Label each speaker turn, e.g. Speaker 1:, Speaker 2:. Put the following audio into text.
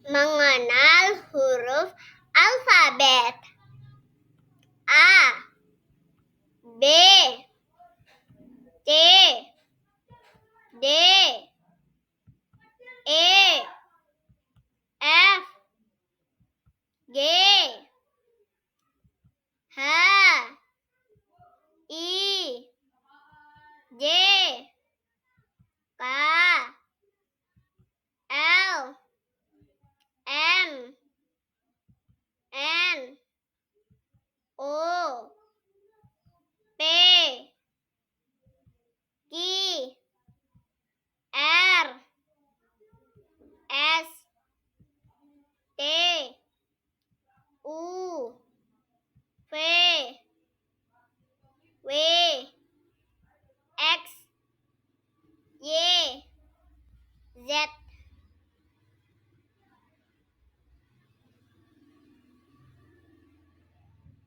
Speaker 1: Mengenal huruf alfabet. A, B, C, D, E, F, G, H, I, J, K, L, M, N, O, P, Q, R, S, T, U,